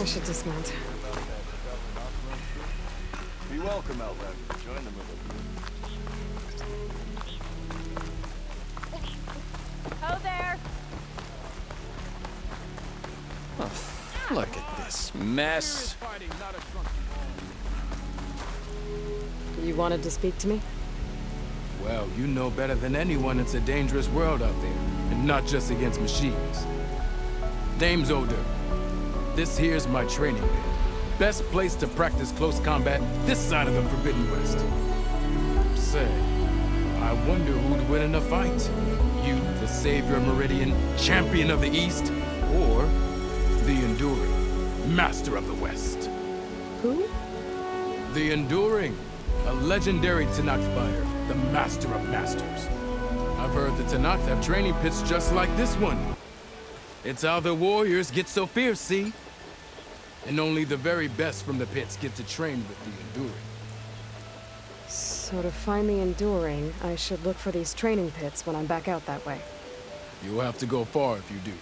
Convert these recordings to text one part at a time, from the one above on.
I should dismount. Be welcome, Outlander. Join the movement. Oh, there! Oh, look at this mess. You wanted to speak to me? Well, you know better than anyone it's a dangerous world out there, and not just against machines. Name's Odor. This here's my training pit. Best place to practice close combat this side of the Forbidden West. Say, I wonder who'd win in a fight. You, the Savior of Meridian, Champion of the East, or the Enduring, Master of the West. Who? The Enduring, a legendary Tanakh fighter, the Master of Masters. I've heard the Tanakh have training pits just like this one. It's how the warriors get so fierce, see? And only the very best from the pits get to train with the Enduring. So to find the Enduring, I should look for these training pits when I'm back out that way. You'll have to go far if you do.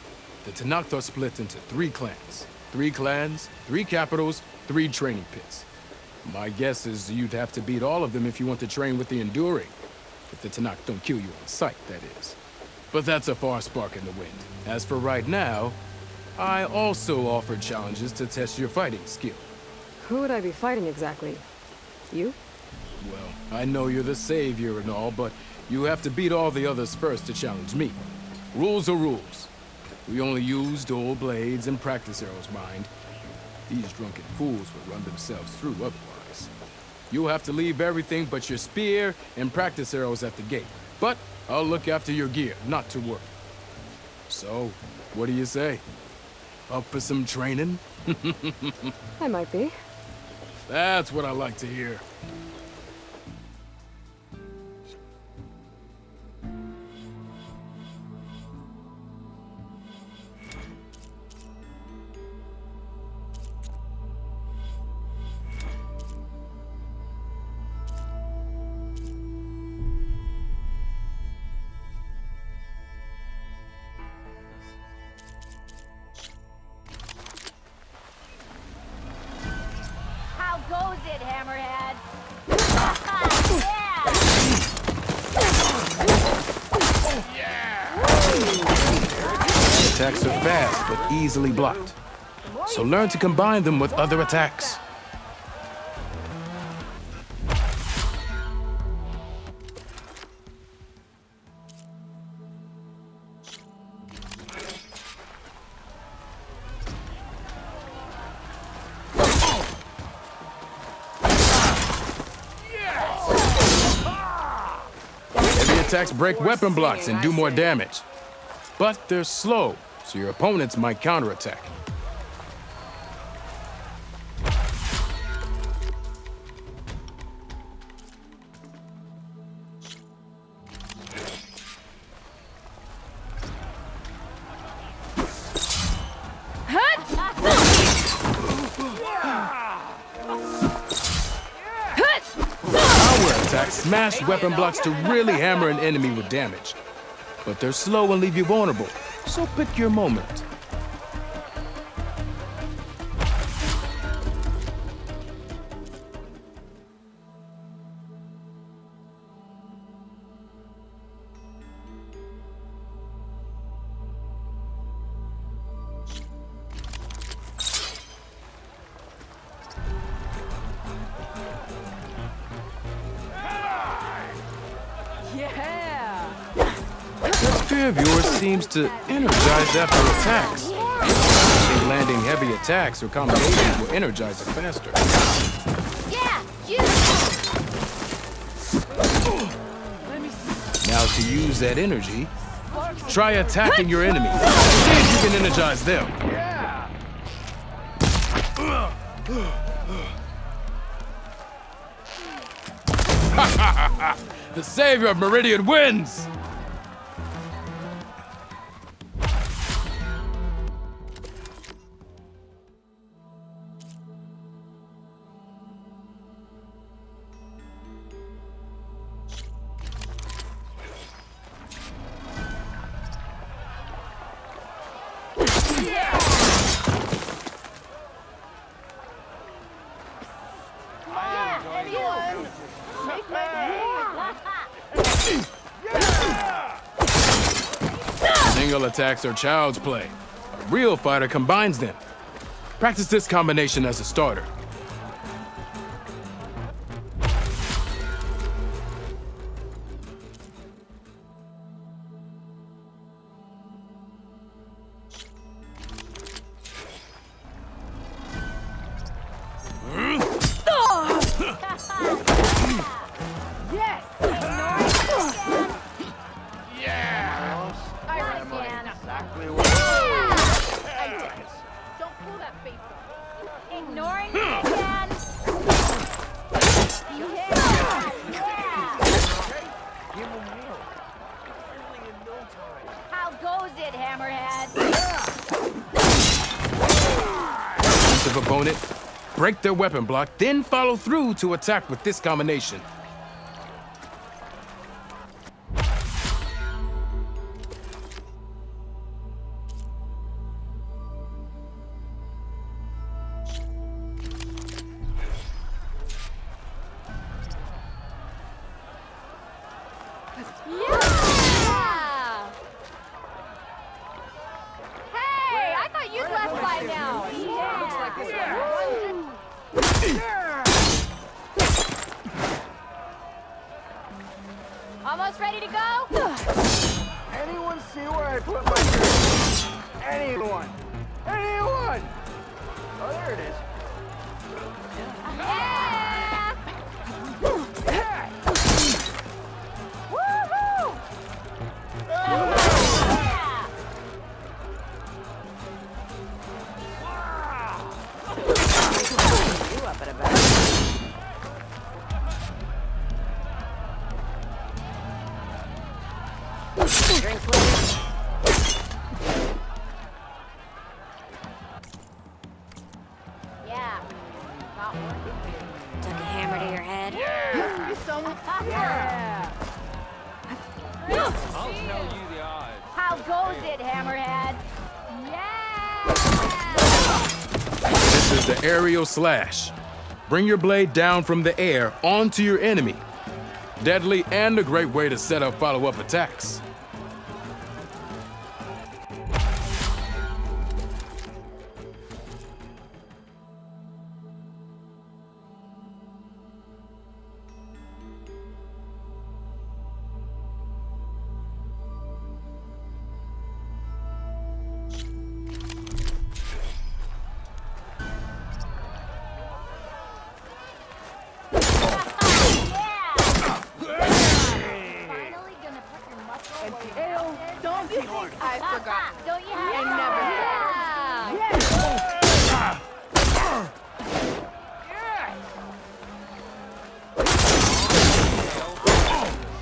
The Tanakh are split into 3 clans. 3 clans, 3 capitals, 3 training pits. My guess is you'd have to beat all of them if you want to train with the Enduring. If the Tanakh don't kill you on sight, that is. But that's a far spark in the wind. As for right now, I also offered challenges to test your fighting skill. Who would I be fighting exactly? You? Well, I know you're the Savior and all, but you have to beat all the others first to challenge me. Rules are rules. We only use dual blades and practice arrows, mind. These drunken fools would run themselves through otherwise. You'll have to leave everything but your spear and practice arrows at the gate. But I'll look after your gear, not to worry. So, what do you say? Up for some training? I might be. That's what I like to hear. How goes it, Hammerhead? Attacks are fast, but easily blocked. So learn to combine them with other attacks. Heavy attacks break weapon blocks and do more damage. But they're slow, so your opponents might counterattack. Power attacks smash weapon blocks to really hammer an enemy with damage. But they're slow and leave you vulnerable, so pick your moment. That spear of yours seems to energize after attacks. I think landing heavy attacks or combinations will energize it faster. Yeah, you. Now to use that energy, try attacking your enemy. See if you can energize them. The Savior of Meridian wins! Angle attacks are child's play. A real fighter combines them. Practice this combination as a starter. Yes! Exactly what Don't pull that face up. Ignoring me again? How goes it, Hammerhead? Defensive opponent, break their weapon block, then follow through to attack with this combination. Yeah! Hey, I thought you'd left by now. Yeah. Looks like this one. Almost ready to go? Anyone see where I put my shirt? Anyone? Anyone? Oh, there it is. Yeah! Woohoo! Yeah! You up at about. Drinks later. Yeah. Got one. Took a hammer to your head. Yeah. I'll tell you the odds. How goes it, Hammerhead? Yeah! This is the aerial slash. Bring your blade down from the air onto your enemy. Deadly and a great way to set up follow-up attacks. Finally gonna put your muscle where your mouth is? Don't you think I forgot? Don't you have I never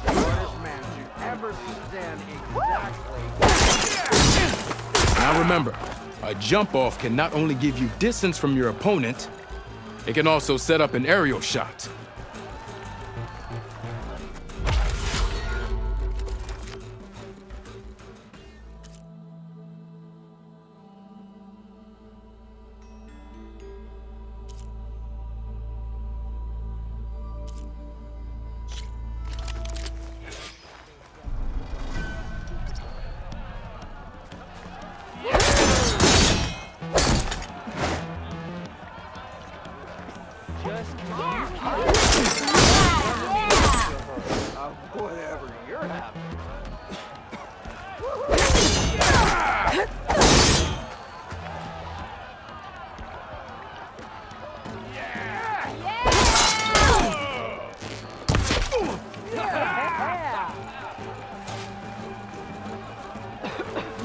Smartest man to ever stand exactly. Now remember, a jump off can not only give you distance from your opponent, it can also set up an aerial shot. Whatever you're having.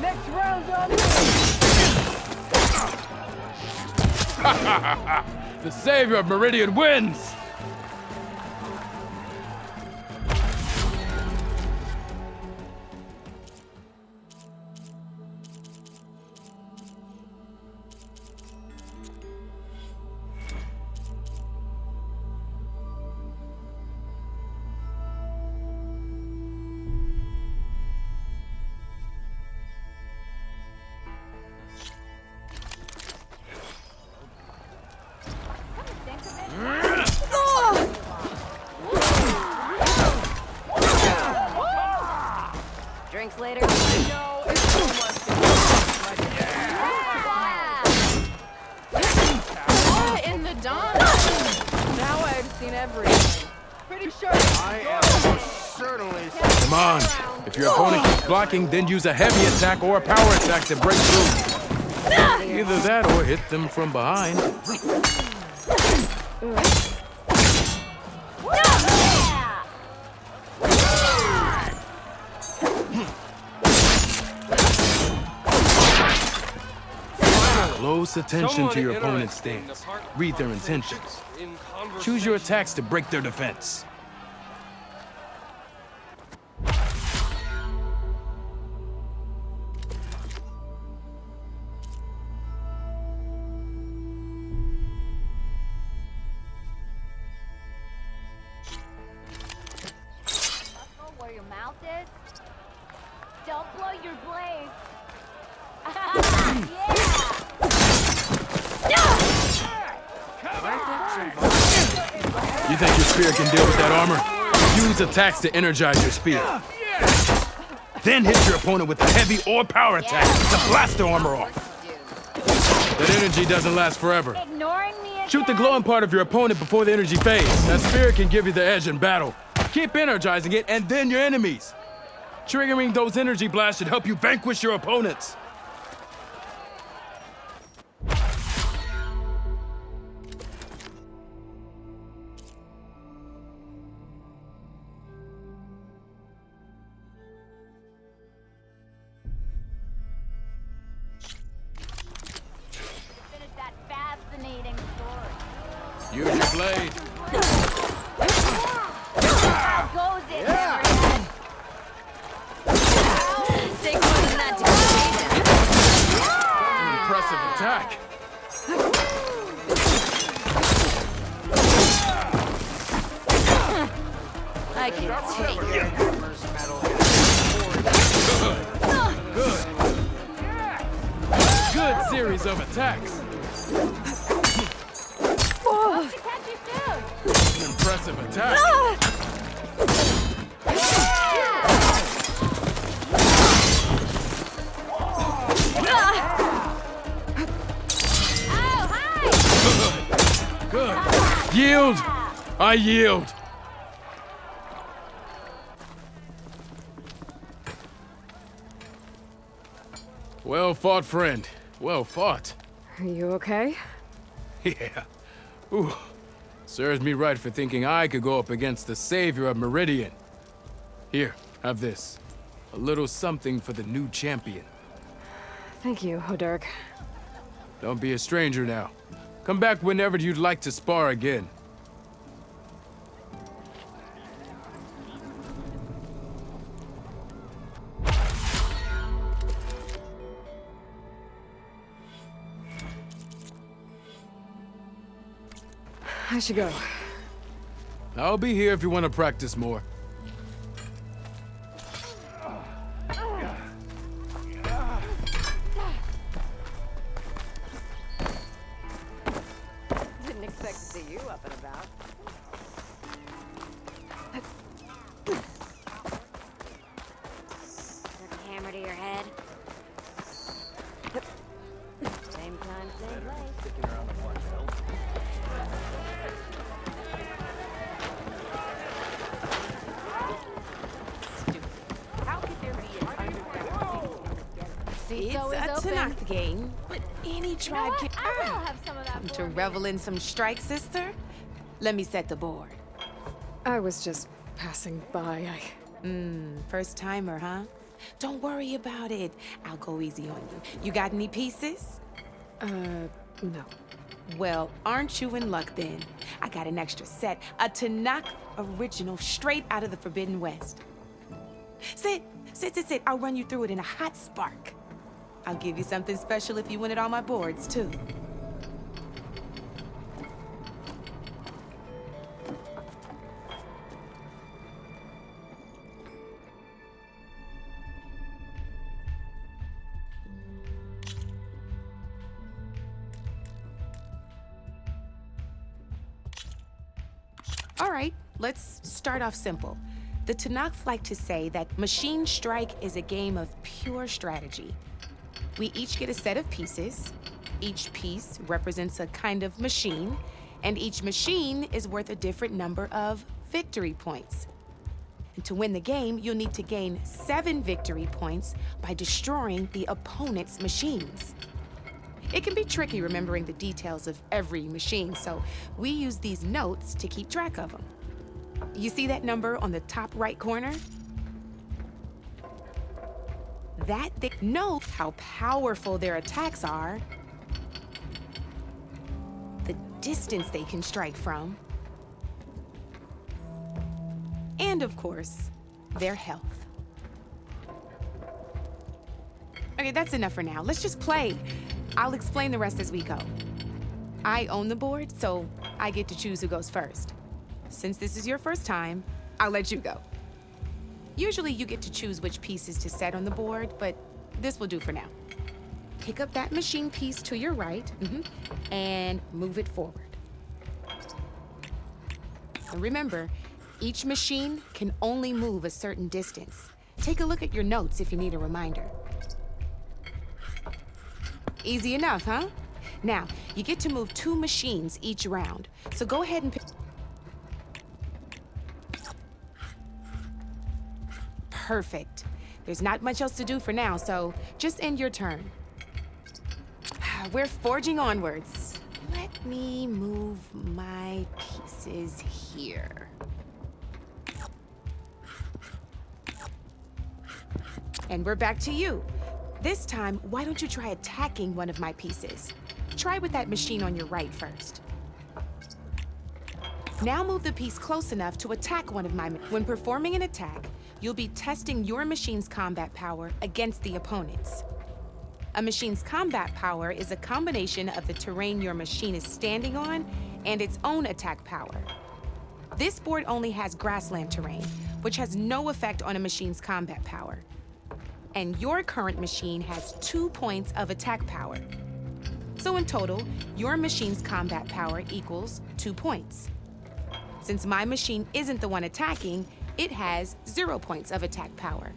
Next round's on me. The savior of Meridian wins! Think of it. seen everything. Pretty sure. I am certainly. Come on. If your opponent keeps blocking, then use a heavy attack or a power attack to break through. Either that or hit them from behind. Close attention to your opponent's stance. Read their intentions. Choose your attacks to break their defense. Where your mouth is? Don't blow your blaze. You think your spear can deal with that armor? Use attacks to energize your spear. Then hit your opponent with a heavy or power attack to blast their armor off. That energy doesn't last forever. Ignoring me again? Shoot the glowing part of your opponent before the energy fades. That spear can give you the edge in battle. Keep energizing it, and then your enemies. Triggering those energy blasts should help you vanquish your opponents. Finish that fascinating story. Use your blade. How goes it, Hammerhead? Take more than that to An impressive attack. I can take it. Good series of attacks. Hope to catch you soon. An impressive attack. Oh, hi! Good. Yield. I yield. Well fought, friend. Well fought. Are you okay? Yeah. Ooh. Serves me right for thinking I could go up against the savior of Meridian. Here, have this. A little something for the new champion. Thank you, Hodurk. Don't be a stranger now. Come back whenever you'd like to spar again. I should go. I'll be here if you want to practice more. Didn't expect to see you up and about. Took a hammer to your head. Same time, same place. Seat's It's always a open. Tanakh game, but any You know tribe what? can I will have some of that come for to me. revel in some strike, sister. Let me set the board. I was just passing by. First timer, huh? Don't worry about it. I'll go easy on you. You got any pieces? No. Well, aren't you in luck then? I got an extra set, a Tanakh original straight out of the Forbidden West. Sit. I'll run you through it in a hot spark. I'll give you something special if you win it on my boards, too. All right, let's start off simple. The Tanakh like to say that Machine Strike is a game of pure strategy. We each get a set of pieces. Each piece represents a kind of machine, And each machine is worth a different number of victory points. And to win the game, you'll need to gain 7 victory points by destroying the opponent's machines. It can be tricky remembering the details of every machine, so we use these notes to keep track of them. You see that number on the top right corner? That notes how powerful their attacks are, the distance they can strike from, and of course, their health. Okay, that's enough for now. Let's just play. I'll explain the rest as we go. I own the board, so I get to choose who goes first. Since this is your first time, I'll let you go. Usually you get to choose which pieces to set on the board, but this will do for now. Pick up that machine piece to your right, and move it forward. And remember, each machine can only move a certain distance. Take a look at your notes if you need a reminder. Easy enough, huh? Now, you get to move 2 machines each round, so go ahead and pick. Perfect. There's not much else to do for now, so just end your turn. We're forging onwards. Let me move my pieces here. And we're back to you. This time, why don't you try attacking one of my pieces? Try with that machine on your right first. Now move the piece close enough to attack one of my... When performing an attack, you'll be testing your machine's combat power against the opponent's. A machine's combat power is a combination of the terrain your machine is standing on and its own attack power. This board only has grassland terrain, which has no effect on a machine's combat power. And your current machine has 2 points of attack power. So in total, your machine's combat power equals 2 points. Since my machine isn't the one attacking, it has 0 points of attack power.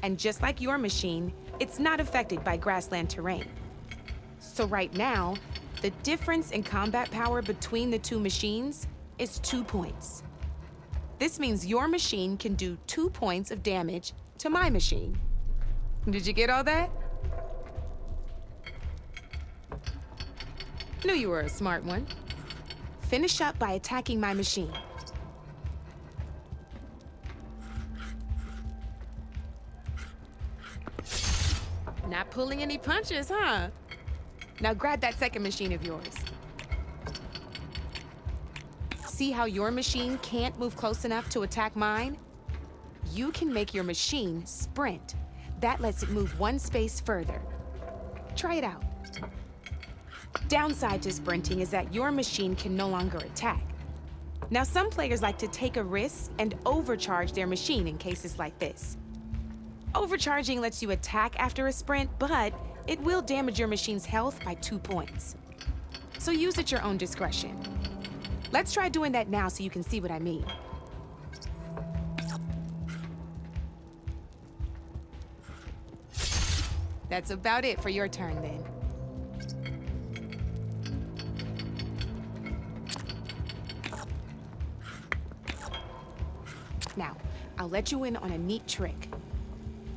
And just like your machine, it's not affected by grassland terrain. So right now, the difference in combat power between the 2 machines is 2 points. This means your machine can do 2 points of damage to my machine. Did you get all that? Knew you were a smart one. Finish up by attacking my machine. Not pulling any punches, huh? Now grab that second machine of yours. See how your machine can't move close enough to attack mine? You can make your machine sprint. That lets it move 1 space further. Try it out. Downside to sprinting is that your machine can no longer attack. Now, some players like to take a risk and overcharge their machine in cases like this. Overcharging lets you attack after a sprint, but it will damage your machine's health by 2 points. So use at your own discretion. Let's try doing that now so you can see what I mean. That's about it for your turn, then. Now, I'll let you in on a neat trick.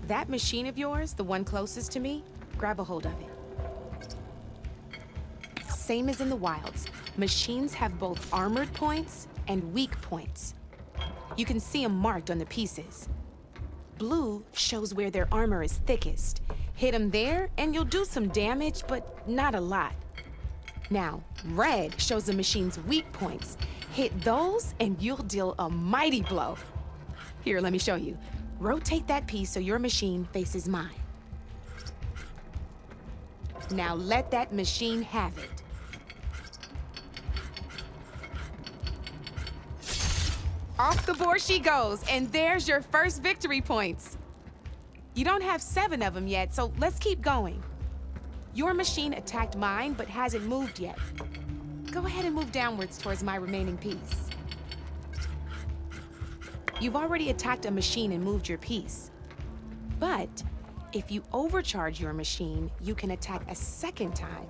That machine of yours, the one closest to me, grab a hold of it. Same as in the wilds, machines have both armored points and weak points. You can see them marked on the pieces. Blue shows where their armor is thickest. Hit them there, and you'll do some damage, but not a lot. Now, red shows the machine's weak points. Hit those, and you'll deal a mighty blow. Here, let me show you. Rotate that piece so your machine faces mine. Now let that machine have it. Off the board she goes, and there's your first victory points. You don't have 7 of them yet, so let's keep going. Your machine attacked mine, but hasn't moved yet. Go ahead and move downwards towards my remaining piece. You've already attacked a machine and moved your piece. But if you overcharge your machine, you can attack a second time.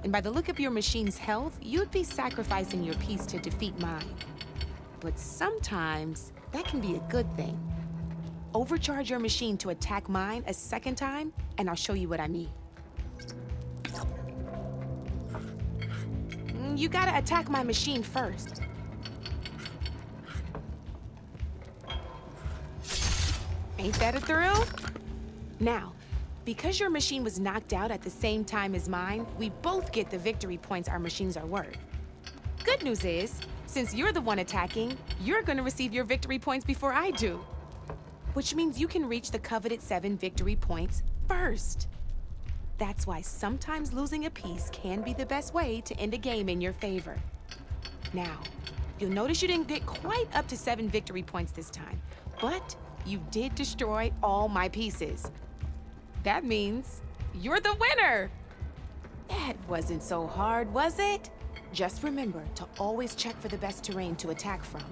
And by the look of your machine's health, you'd be sacrificing your piece to defeat mine. But sometimes, that can be a good thing. Overcharge your machine to attack mine a second time, and I'll show you what I mean. You gotta attack my machine first. Ain't that a thrill? Now, because your machine was knocked out at the same time as mine, we both get the victory points our machines are worth. Good news is, since you're the one attacking, you're gonna receive your victory points before I do. Which means you can reach the coveted 7 victory points first. That's why sometimes losing a piece can be the best way to end a game in your favor. Now, you'll notice you didn't get quite up to 7 victory points this time, but you did destroy all my pieces. That means you're the winner! That wasn't so hard, was it? Just remember to always check for the best terrain to attack from.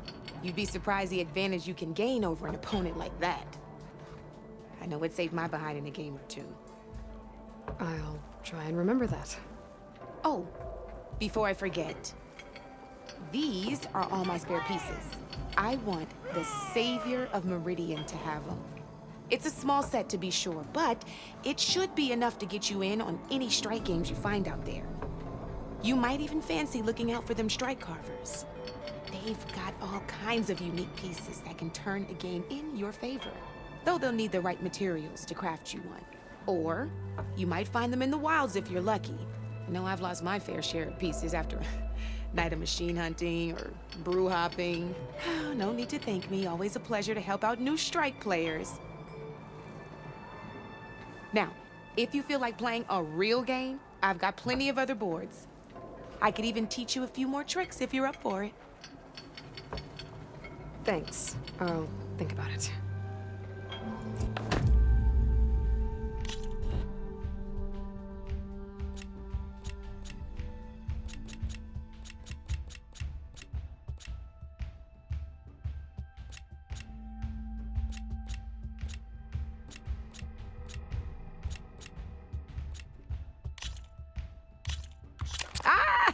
You'd be surprised the advantage you can gain over an opponent like that. I know it saved my behind in a game or two. I'll try and remember that. Oh, before I forget, these are all my spare pieces. I want the Savior of Meridian to have them. It's a small set to be sure, but it should be enough to get you in on any strike games you find out there. You might even fancy looking out for them strike carvers. They've got all kinds of unique pieces that can turn a game in your favor, though they'll need the right materials to craft you one. Or you might find them in the wilds if you're lucky. I know I've lost my fair share of pieces after a night of machine hunting or brew hopping. No need to thank me, always a pleasure to help out new strike players. Now, if you feel like playing a real game, I've got plenty of other boards. I could even teach you a few more tricks if you're up for it. Thanks. I'll think about it.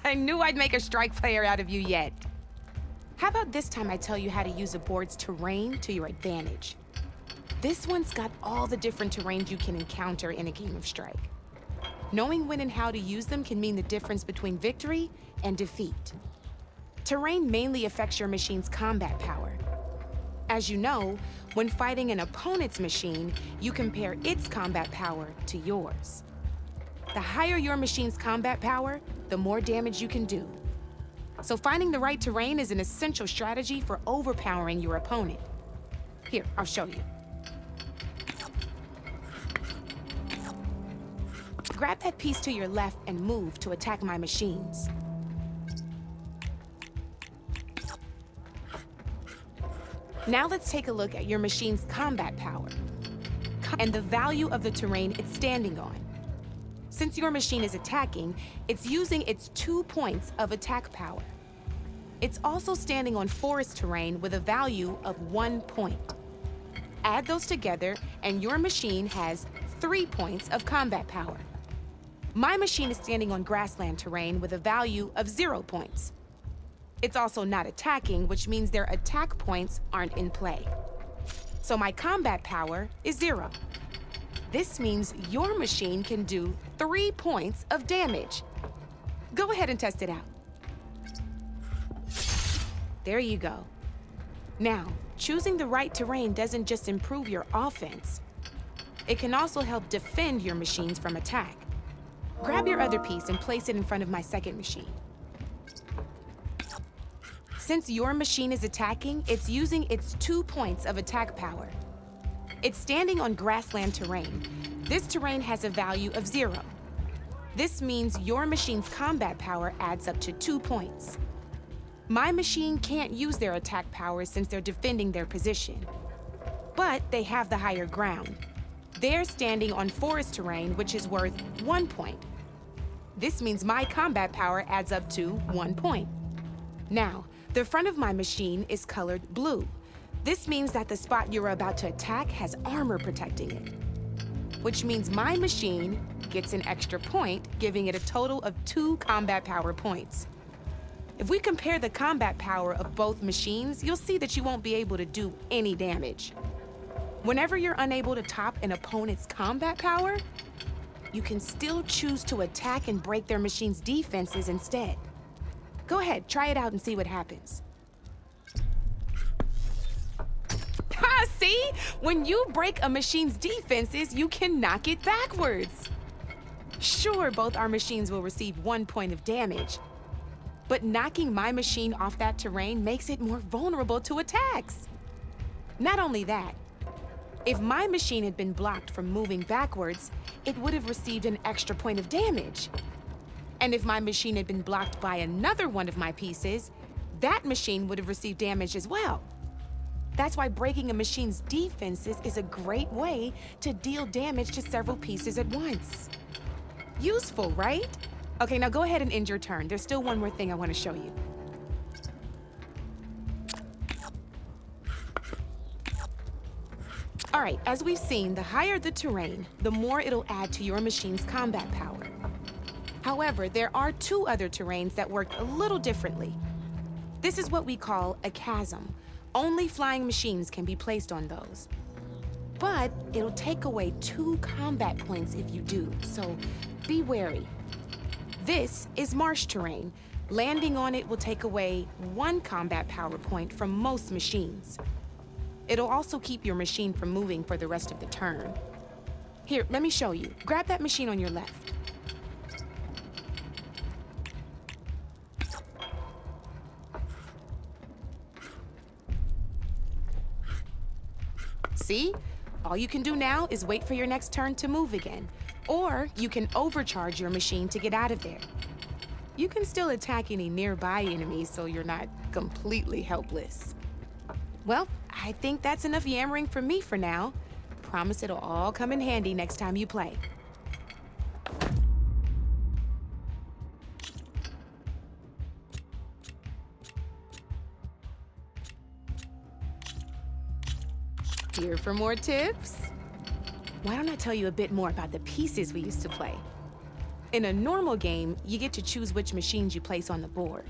I knew I'd make a strike player out of you yet. How about this time I tell you how to use a board's terrain to your advantage? This one's got all the different terrains you can encounter in a game of Strike. Knowing when and how to use them can mean the difference between victory and defeat. Terrain mainly affects your machine's combat power. As you know, when fighting an opponent's machine, you compare its combat power to yours. The higher your machine's combat power, the more damage you can do. So finding the right terrain is an essential strategy for overpowering your opponent. Here, I'll show you. Grab that piece to your left and move to attack my machines. Now let's take a look at your machine's combat power and the value of the terrain it's standing on. Since your machine is attacking, it's using its 2 points of attack power. It's also standing on forest terrain with a value of 1 point. Add those together, and your machine has 3 points of combat power. My machine is standing on grassland terrain with a value of 0 points. It's also not attacking, which means their attack points aren't in play. So my combat power is 0. This means your machine can do 3 points of damage. Go ahead and test it out. There you go. Now, choosing the right terrain doesn't just improve your offense. It can also help defend your machines from attack. Grab your other piece and place it in front of my second machine. Since your machine is attacking, it's using its 2 points of attack power. It's standing on grassland terrain. This terrain has a value of 0. This means your machine's combat power adds up to 2 points. My machine can't use their attack power since they're defending their position. But they have the higher ground. They're standing on forest terrain, which is worth 1 point. This means my combat power adds up to 1 point. Now, the front of my machine is colored blue. This means that the spot you're about to attack has armor protecting it. which means my machine gets an extra point, giving it a total of 2 combat power points. If we compare the combat power of both machines, you'll see that you won't be able to do any damage. Whenever you're unable to top an opponent's combat power, you can still choose to attack and break their machine's defenses instead. Go ahead, try it out and see what happens. Ha, see? When you break a machine's defenses, you can knock it backwards. Sure, both our machines will receive 1 point of damage, but knocking my machine off that terrain makes it more vulnerable to attacks. Not only that, if my machine had been blocked from moving backwards, it would have received an extra point of damage. And if my machine had been blocked by another one of my pieces, that machine would have received damage as well. That's why breaking a machine's defenses is a great way to deal damage to several pieces at once. Useful, right? Okay, now go ahead and end your turn. There's still one more thing I want to show you. All right, as we've seen, the higher the terrain, the more it'll add to your machine's combat power. However, there are 2 other terrains that work a little differently. This is what we call a chasm. Only flying machines can be placed on those. But it'll take away 2 combat points if you do, so be wary. This is marsh terrain. Landing on it will take away 1 combat power point from most machines. It'll also keep your machine from moving for the rest of the turn. Here, let me show you. Grab that machine on your left. See? All you can do now is wait for your next turn to move again. Or you can overcharge your machine to get out of there. You can still attack any nearby enemies so you're not completely helpless. Well, I think that's enough yammering from me for now. Promise it'll all come in handy next time you play. Here for more tips? Why don't I tell you a bit more about the pieces we used to play? In a normal game, you get to choose which machines you place on the board.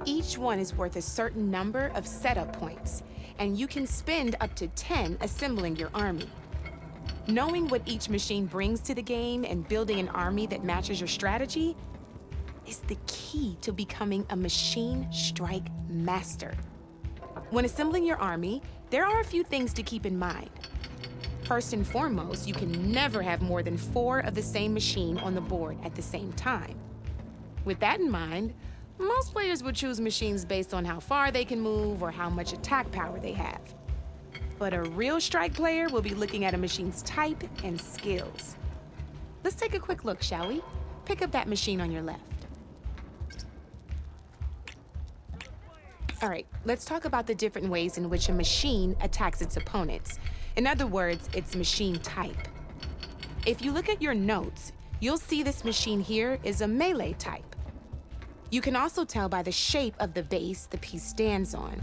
Each one is worth a certain number of setup points, and you can spend up to 10 assembling your army. Knowing what each machine brings to the game and building an army that matches your strategy is the key to becoming a machine strike master. When assembling your army, there are a few things to keep in mind. First and foremost, you can never have more than 4 of the same machine on the board at the same time. With that in mind, most players would choose machines based on how far they can move or how much attack power they have. But a real strike player will be looking at a machine's type and skills. Let's take a quick look, shall we? Pick up that machine on your left. All right, let's talk about the different ways in which a machine attacks its opponents. In other words, its machine type. If you look at your notes, you'll see this machine here is a melee type. You can also tell by the shape of the base the piece stands on.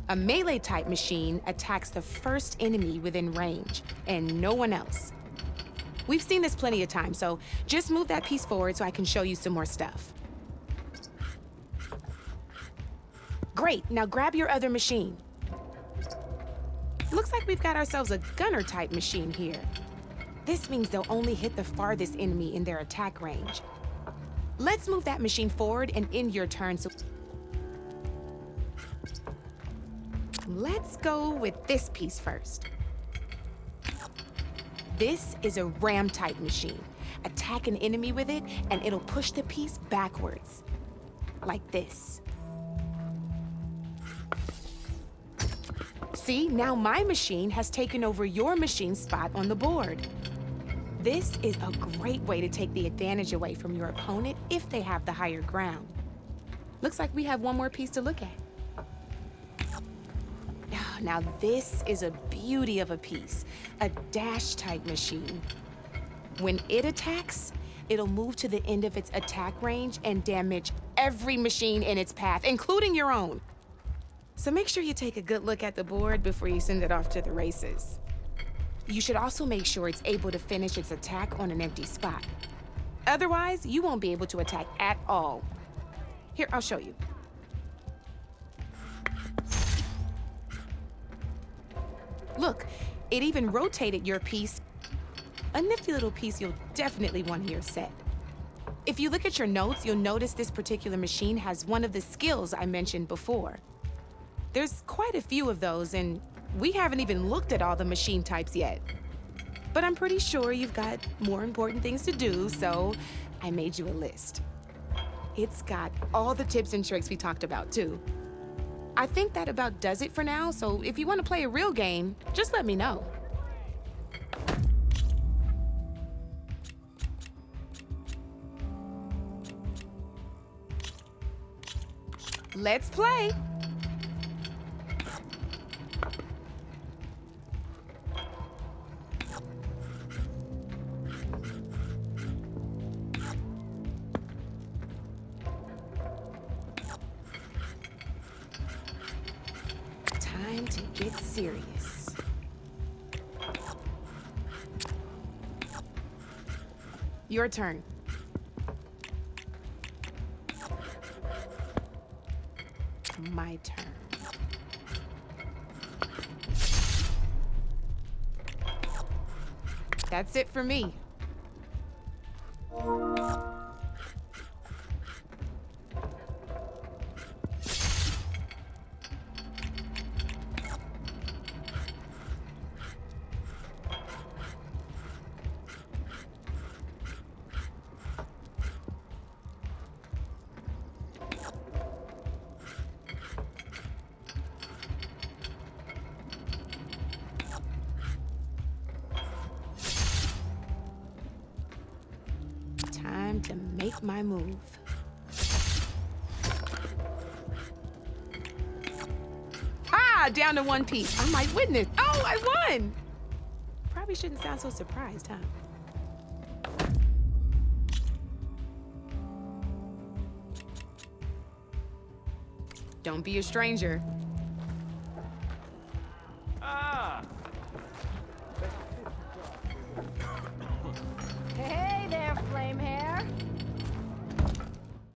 A melee type machine attacks the first enemy within range, and no one else. We've seen this plenty of times, so just move that piece forward so I can show you some more stuff. Great, now grab your other machine. Looks like we've got ourselves a gunner-type machine here. This means they'll only hit the farthest enemy in their attack range. Let's move that machine forward and end your turn. So let's go with this piece first. This is a ram-type machine. Attack an enemy with it, and it'll push the piece backwards. Like this. See, now my machine has taken over your machine's spot on the board. This is a great way to take the advantage away from your opponent if they have the higher ground. Looks like we have one more piece to look at. Now this is a beauty of a piece, a dash-type machine. When it attacks, it'll move to the end of its attack range and damage every machine in its path, including your own. So make sure you take a good look at the board before you send it off to the races. You should also make sure it's able to finish its attack on an empty spot. Otherwise, you won't be able to attack at all. Here, I'll show you. Look, it even rotated your piece. A nifty little piece you'll definitely want in your set. If you look at your notes, you'll notice this particular machine has one of the skills I mentioned before. There's quite a few of those, and we haven't even looked at all the machine types yet. But I'm pretty sure you've got more important things to do, so I made you a list. It's got all the tips and tricks we talked about, too. I think that about does it for now, so if you want to play a real game, just let me know. Let's play. Time to get serious. Your turn. My turn. That's it for me. Time to make my move. Ah, down to one piece. I might win this. Oh, I won! Probably shouldn't sound so surprised, huh? Don't be a stranger.